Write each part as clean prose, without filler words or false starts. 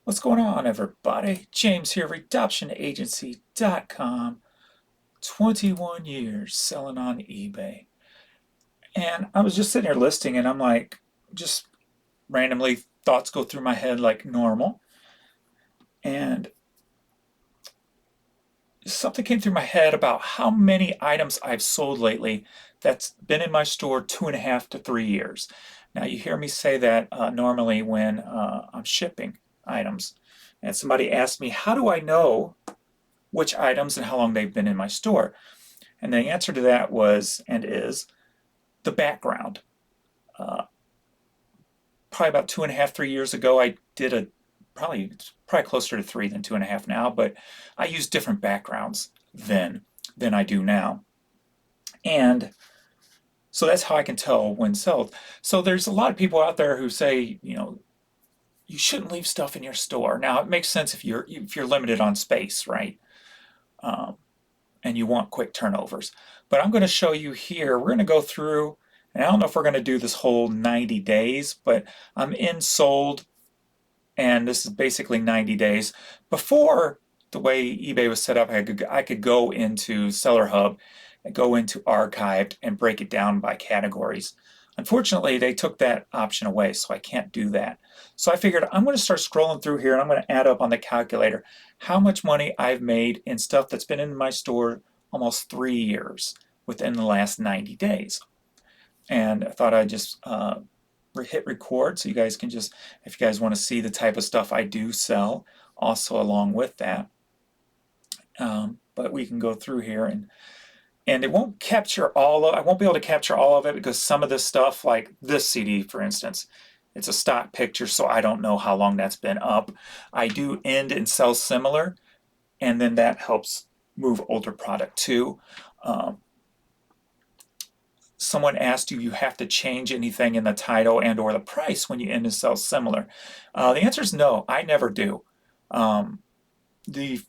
What's going on, everybody? James here, redoptionagency.com. 21 years selling on eBay. And I was just sitting here listing, and I'm like, just randomly thoughts go through my head like normal. And something came through my head about how many items I've sold lately that's been in my store 2.5 to 3 years. Now, you hear me say that normally when I'm shipping items. And somebody asked me, how do I know which items and how long they've been in my store? And the answer to that was and is the background. Uh, Probably about 2.5, 3 years ago, I did a probably closer to three than 2.5 now, but I used different backgrounds then than I do now. And so that's how I can tell when sold. So there's a lot of people out there who say, you shouldn't leave stuff in your store. Now it makes sense if you're limited on space, right? Um, and you want quick turnovers. But I'm going to show you here, we're going to go through, and I don't know if we're going to do this whole 90 days, but I'm in sold, and this is basically 90 days. Before, the way eBay was set up, I could go into Seller Hub and go into archived and break it down by categories. Unfortunately, they took that option away, so I can't do that. So I figured I'm going to start scrolling through here, and I'm going to add up on the calculator how much money I've made in stuff that's been in my store almost 3 years within the last 90 days. And I thought I'd just hit record so you guys can just, if you guys want to see the type of stuff I do sell, also along with that. But we can go through here, and it won't capture all of, I won't be able to capture all of it because some of this stuff, like this CD, for instance, it's a stock picture, so I don't know how long that's been up. I do end and sell similar, and then that helps move older product too. Um, Someone asked you have to change anything in the title and or the price when you end and sell similar. The answer is no, I never do. Um, the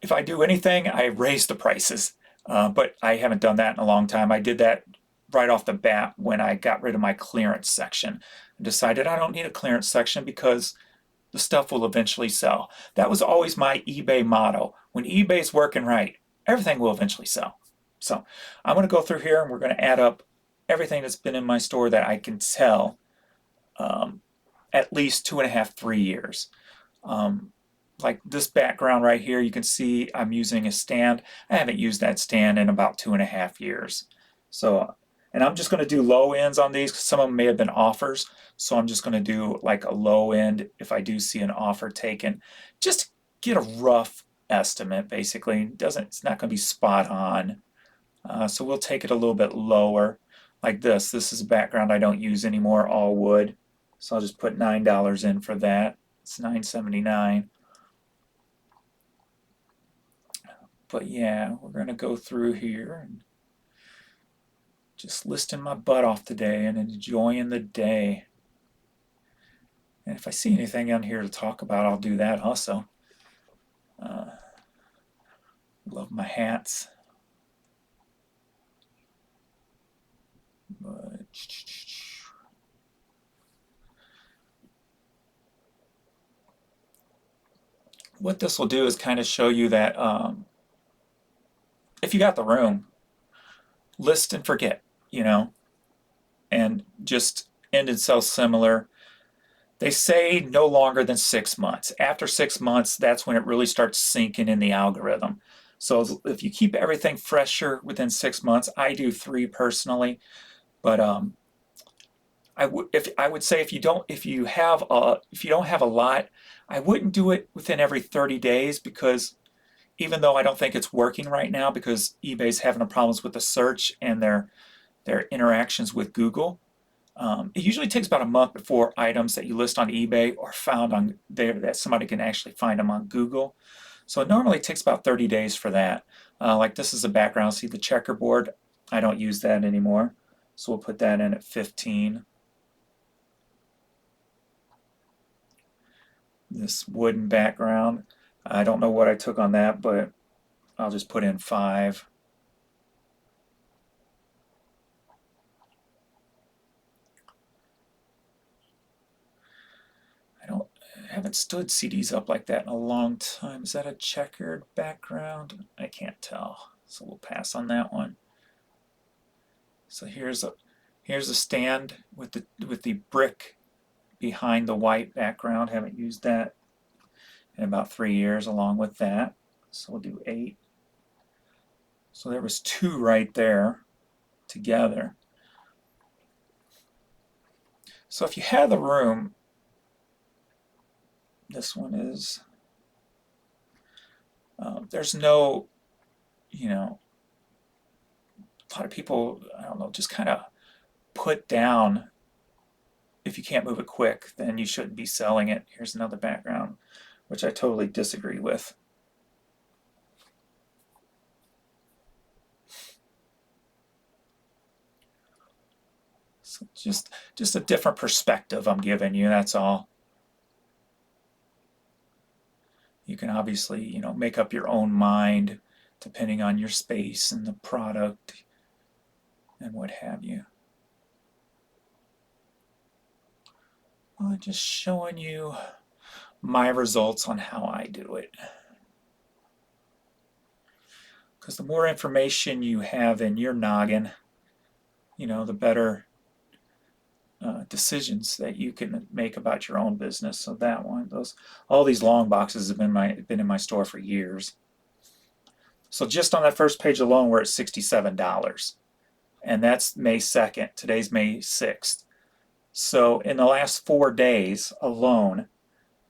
If I do anything, I raise the prices, but I haven't done that in a long time. I did that right off the bat when I got rid of my clearance section. I decided I don't need a clearance section because the stuff will eventually sell. That was always my eBay motto. When eBay's working right, everything will eventually sell. So I'm going to go through here, and we're going to add up everything that's been in my store that I can tell um, at least 2.5, 3 years. Um, like this background right here, you can see I'm using a stand. I haven't used that stand in about 2.5 years. So, and I'm just going to do low ends on these because some of them may have been offers. So I'm just going to do like a low end if I do see an offer taken, just to get a rough estimate. Basically, it's not going to be spot on. So we'll take it a little bit lower, like this. This is a background I don't use anymore, all wood. So I'll just put $9 in for that. It's $9.79. But yeah, we're going to go through here and just listing my butt off today and enjoying the day. And if I see anything on here to talk about, I'll do that also. Love my hats. But what this will do is kind of show you that if you got the room, list and forget, and just end and sell similar. They say no longer than 6 months. After 6 months, that's when it really starts sinking in the algorithm. So if you keep everything fresher within 6 months, I do 3 personally, but I would say if you don't have a lot, I wouldn't do it within every 30 days because even though I don't think it's working right now because eBay's having problems with the search and their interactions with Google. It usually takes about a month before items that you list on eBay are found on there that somebody can actually find them on Google. So it normally takes about 30 days for that. Like this is a background. See the checkerboard? I don't use that anymore. So we'll put that in at 15. This wooden background. I don't know what I took on that, but I'll just put in 5. I don't haven't stood CDs up like that in a long time. Is that a checkered background? I can't tell, so we'll pass on that one. So here's a stand with the brick behind the white background. Haven't used that in about 3 years along with that. So we'll do 8. So there was 2 right there together. So if you have the room, this one is, there's no, a lot of people, I don't know, just kind of put down, if you can't move it quick, then you shouldn't be selling it. Here's another background, which I totally disagree with. So just a different perspective I'm giving you, that's all. You can obviously, make up your own mind depending on your space and the product and what have you. Well, just showing you my results on how I do it. Because the more information you have in your noggin, the better decisions that you can make about your own business. So that one, all these long boxes have been in my store for years. So just on that first page alone, we're at $67, and that's May 2nd. Today's May 6th. So in the last 4 days alone,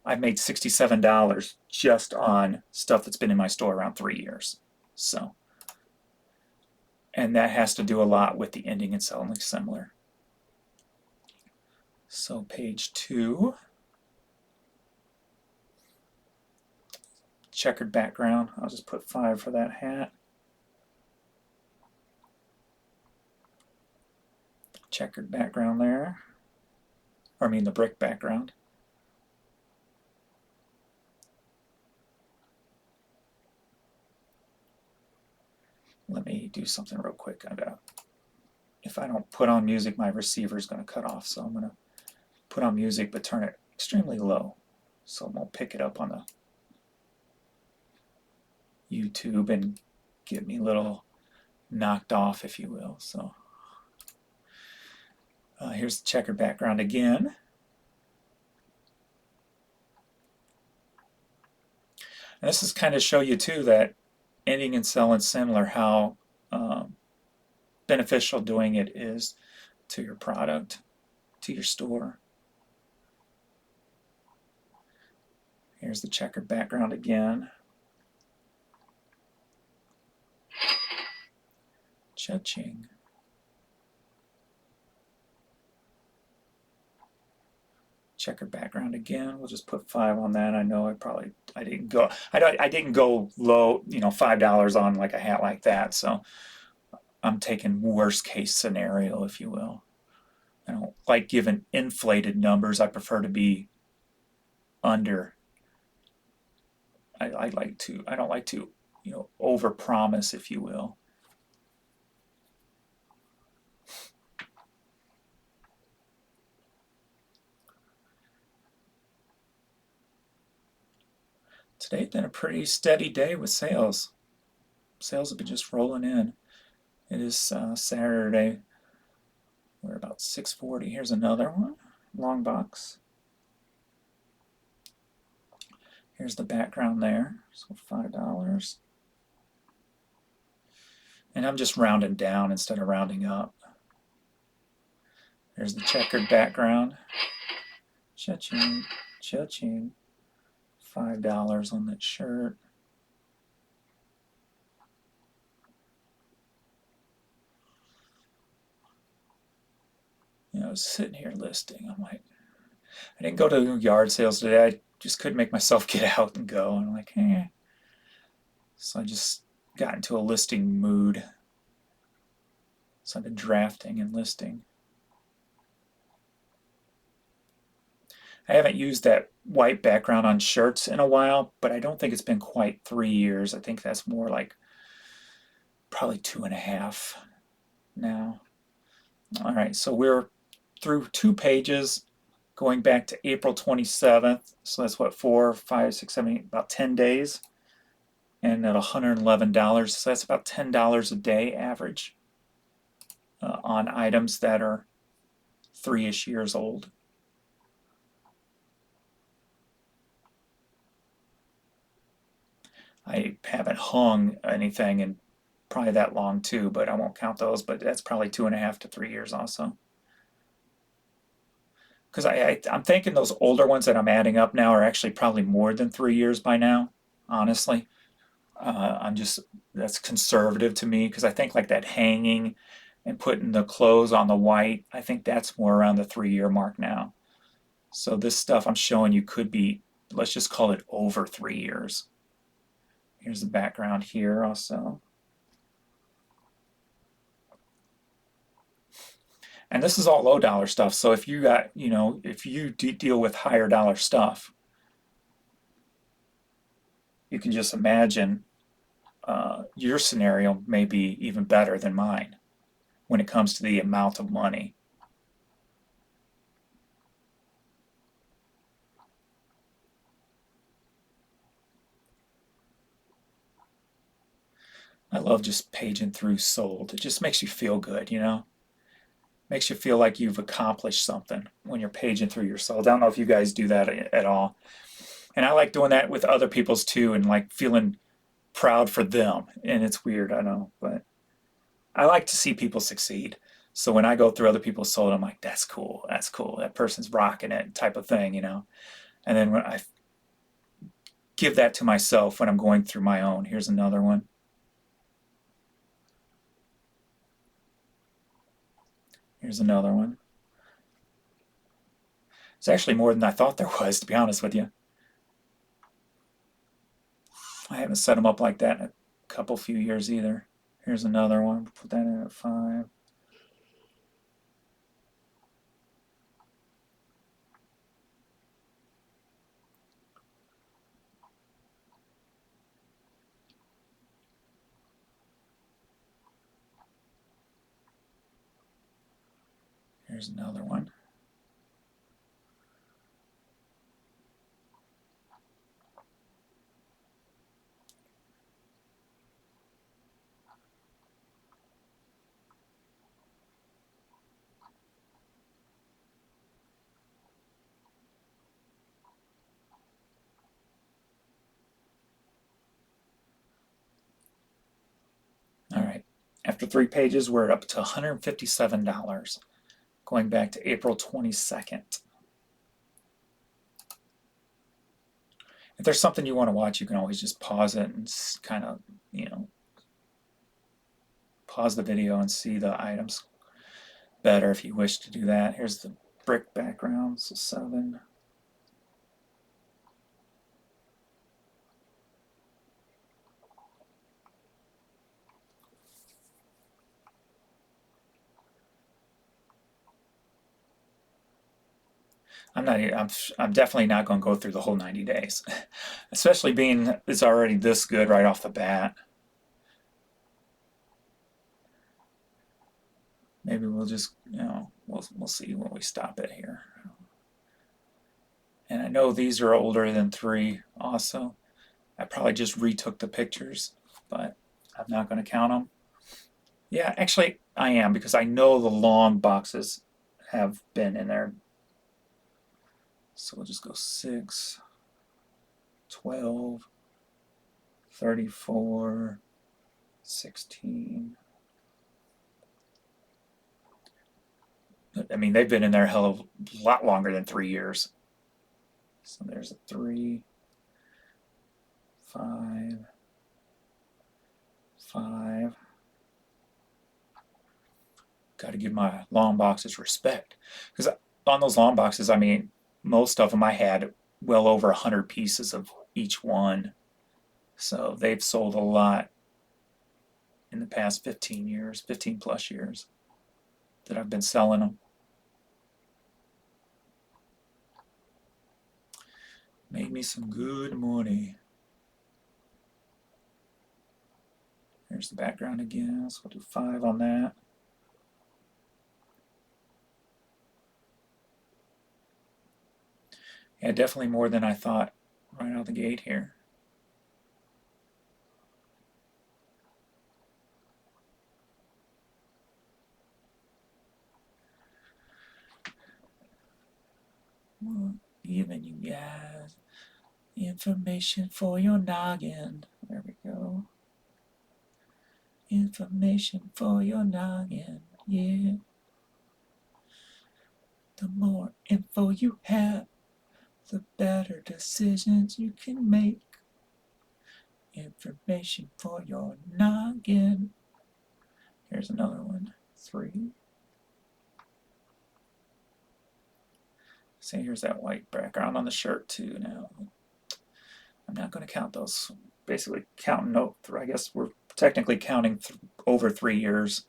I've made $67 just on stuff that's been in my store around 3 years. So, and that has to do a lot with the ending and selling similar. So page 2, checkered background. I'll just put 5 for that hat. Checkered background there. Or I mean the brick background. Let me do something real quick. If I don't put on music, my receiver is going to cut off. So I'm going to put on music, but turn it extremely low, so it won't pick it up on the YouTube and get me a little knocked off, if you will. So here's the checkered background again. And this is kind of show you too that ending and selling similar, how beneficial doing it is to your product, to your store. Here's the checkered background again. Cha-ching. Checkered background again. We'll just put 5 on that. I know I didn't go low, $5 on like a hat like that. So I'm taking worst case scenario, if you will. I don't like giving inflated numbers. I prefer to be under. I don't like to, over promise, if you will. Today's been a pretty steady day with sales. Sales have been just rolling in. It is Saturday. We're about 640. Here's another one, long box. Here's the background there, so $5. And I'm just rounding down instead of rounding up. There's the checkered background. Cha-ching, cha-ching. $5 on that shirt. I was sitting here listing. I'm like, I didn't go to yard sales today. I just couldn't make myself get out and go. And I'm like, eh. So I just got into a listing mood. So I've been drafting and listing. I haven't used that white background on shirts in a while, but I don't think it's been quite 3 years. I think that's more like probably 2.5 now. All right, so we're through 2 pages, going back to April 27th. So that's what, 4, 5, 6, 7, 8, about 10 days. And at $111, so that's about $10 a day average on items that are 3-ish years old. I haven't hung anything in probably that long too, but I won't count those, but that's probably 2.5 to 3 years also. Because I'm thinking those older ones that I'm adding up now are actually probably more than 3 years by now, honestly. That's conservative to me because I think like that hanging and putting the clothes on the white, I think that's more around the 3-year mark now. So this stuff I'm showing you could be, let's just call it over 3 years. Here's the background here also. And this is all low dollar stuff. So if you got, if you deal with higher dollar stuff, you can just imagine your scenario may be even better than mine when it comes to the amount of money. I love just paging through sold. It just makes you feel good, Makes you feel like you've accomplished something when you're paging through your sold. I don't know if you guys do that at all. And I like doing that with other people's too and like feeling proud for them. And it's weird, I know, but I like to see people succeed. So when I go through other people's sold, I'm like, that's cool, that person's rocking it type of thing, And then when I give that to myself when I'm going through my own. Here's another one. Here's another one. It's actually more than I thought there was, to be honest with you. I haven't set them up like that in a few years either. Here's another one. Put that in at 5. Here's another one. All right. After 3 pages, we're up to $157, going back to April 22nd. If there's something you want to watch, you can always just pause it and kind of, pause the video and see the items better if you wish to do that. Here's the brick background, so 7. I'm definitely not going to go through the whole 90 days, especially being it's already this good right off the bat. Maybe we'll just, we'll see when we stop it here. And I know these are older than 3 also. I probably just retook the pictures, but I'm not going to count them. Yeah, actually I am because I know the long boxes have been in there. So we'll just go 6, 12, 34, 16. I mean, they've been in there a hell of a lot longer than 3 years. So there's a 3, 5, 5. Got to give my long boxes respect. Because on those long boxes, I mean, most of them I had well over 100 pieces of each one. So they've sold a lot in the past 15 years, 15 plus years that I've been selling them. Made me some good money. Here's the background again, so we'll do 5 on that. Yeah, definitely more than I thought right out of the gate here. Well, giving you guys information for your noggin. There we go. Information for your noggin. Yeah. The more info you have, the better decisions you can make. Information for your noggin. Here's another one. 3. See, here's that white background on the shirt too now. I'm not going to count those. Basically counting, no, I guess we're technically counting over 3 years.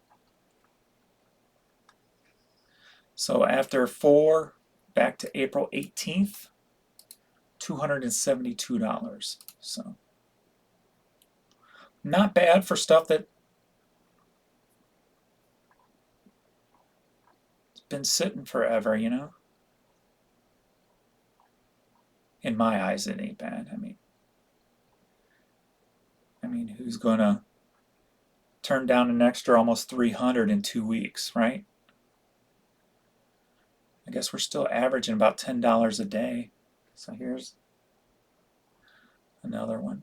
So after 4, back to April 18th, $272. So not bad for stuff that's been sitting forever, you know? In my eyes, it ain't bad. I mean, who's gonna turn down an extra almost 300 in 2 weeks, right? I guess we're still averaging about $10 a day. So here's another one.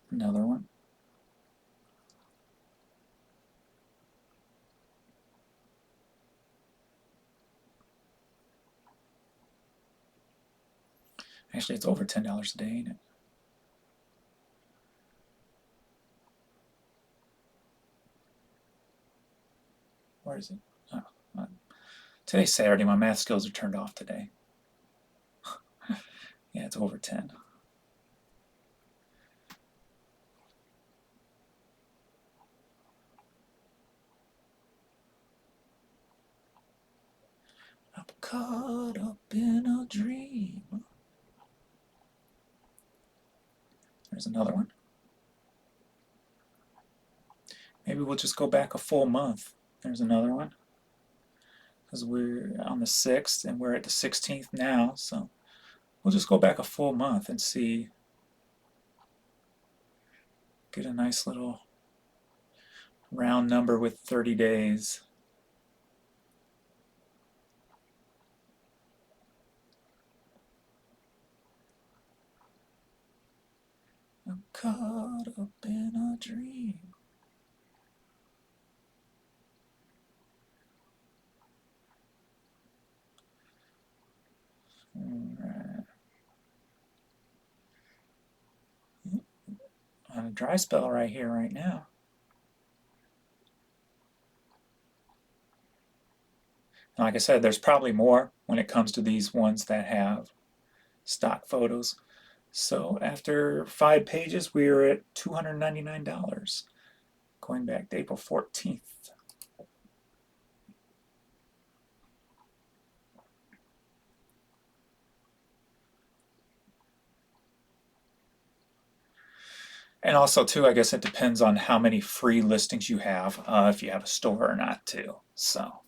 Another one. Actually, it's over $10 a day, ain't it? Where is it? Oh, today's Saturday. My math skills are turned off today. Yeah, it's over 10. I'm caught up in a dream. There's another one. Maybe we'll just go back a full month. There's another one. Because we're on the 6th and we're at the 16th now, so we'll just go back a full month and see. Get a nice little round number with 30 days. I'm caught up in a dream. Alright. On a dry spell right here, right now. And like I said, there's probably more when it comes to these ones that have stock photos. So after 5 pages, we are at $299, going back to April 14th. And also, too, I guess it depends on how many free listings you have, if you have a store or not, too. So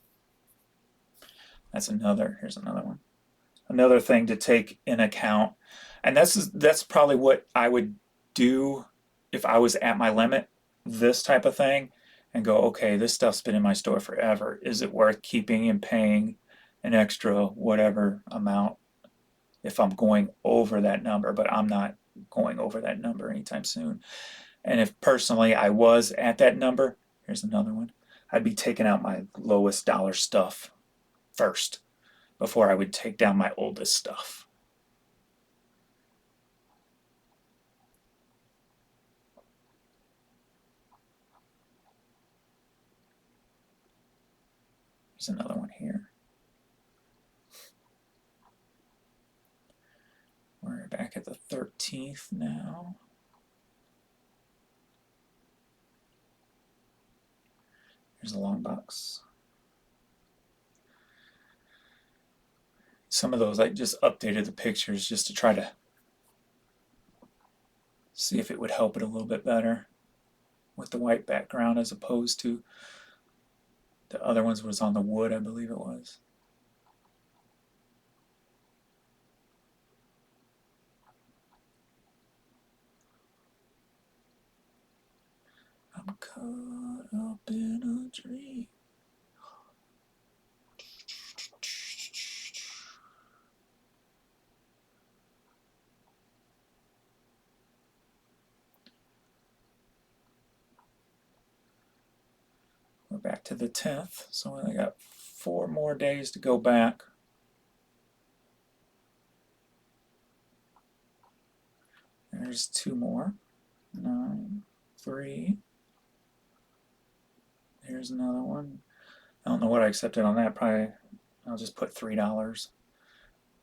that's here's another one. Another thing to take in account, and that's probably what I would do if I was at my limit, this type of thing, and go, okay, this stuff's been in my store forever. Is it worth keeping and paying an extra whatever amount if I'm going over that number? But I'm not going over that number anytime soon. And if personally I was at that number, here's another one, I'd be taking out my lowest dollar stuff first before I would take down my oldest stuff. There's another one here. We're back at the 13th now. Here's a long box. Some of those I just updated the pictures just to try to see if it would help it a little bit better with the white background as opposed to the other ones was on the wood, I believe it was. I'm caught up in a dream. We're back to the 10th, so I got 4 more days to go back. There's 2 more. 9, 3. Here's another one. I don't know what I accepted on that. Probably I'll just put $3.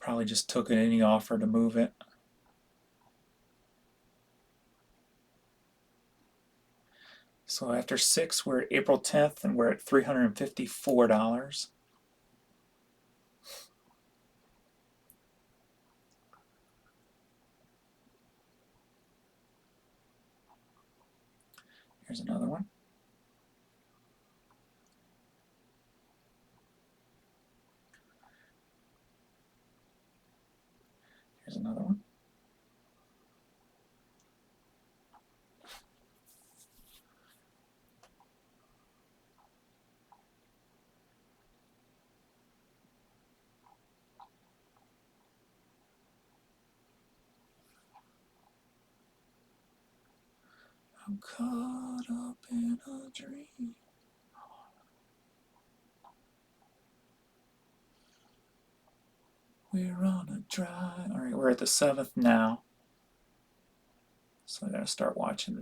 Probably just took any offer to move it. So after 6, we're at April 10th, and we're at $354. Here's another one. Here's another one. I'm caught up in a dream. We're on a drive. All right, we're at the 7th now. So I gotta start watching the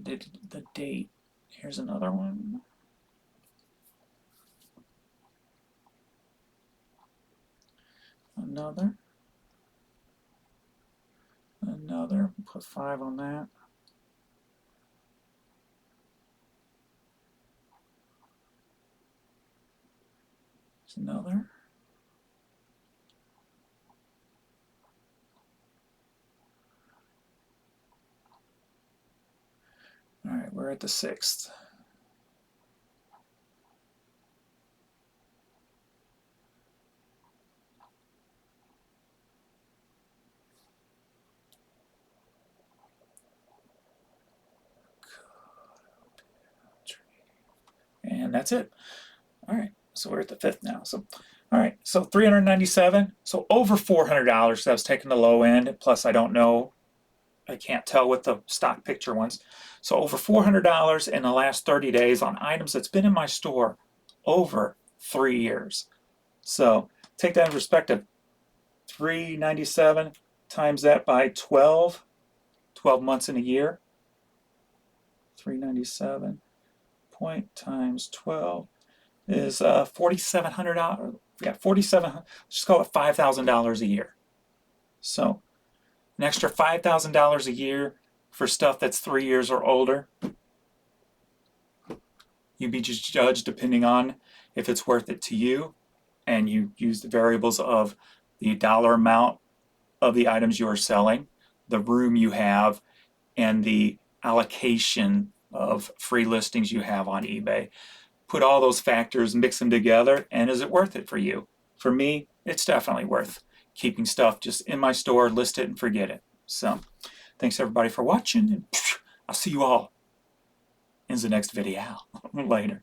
date. Here's another one. Another. Put 5 on that. There's another. All right, we're at the 6th. And that's it. All right, so we're at the 5th now. So, all right, so 397. So over $400. That was taking the low end. Plus, I don't know. I can't tell with the stock picture ones. So over $400 in the last 30 days on items that's been in my store over 3 years. So take that in perspective. 397 times that by 12 months in a year. 397 point times 12 is $4,700. Yeah, $4,700. Just call it $5,000 a year. So an extra $5,000 a year for stuff that's 3 years or older. You'd be just judged depending on if it's worth it to you, and you use the variables of the dollar amount of the items you are selling, the room you have, and the allocation of free listings you have on eBay. Put all those factors, mix them together, and is it worth it for you? For me, it's definitely worth keeping stuff just in my store, list it and forget it. So thanks everybody for watching, and I'll see you all in the next video. Later.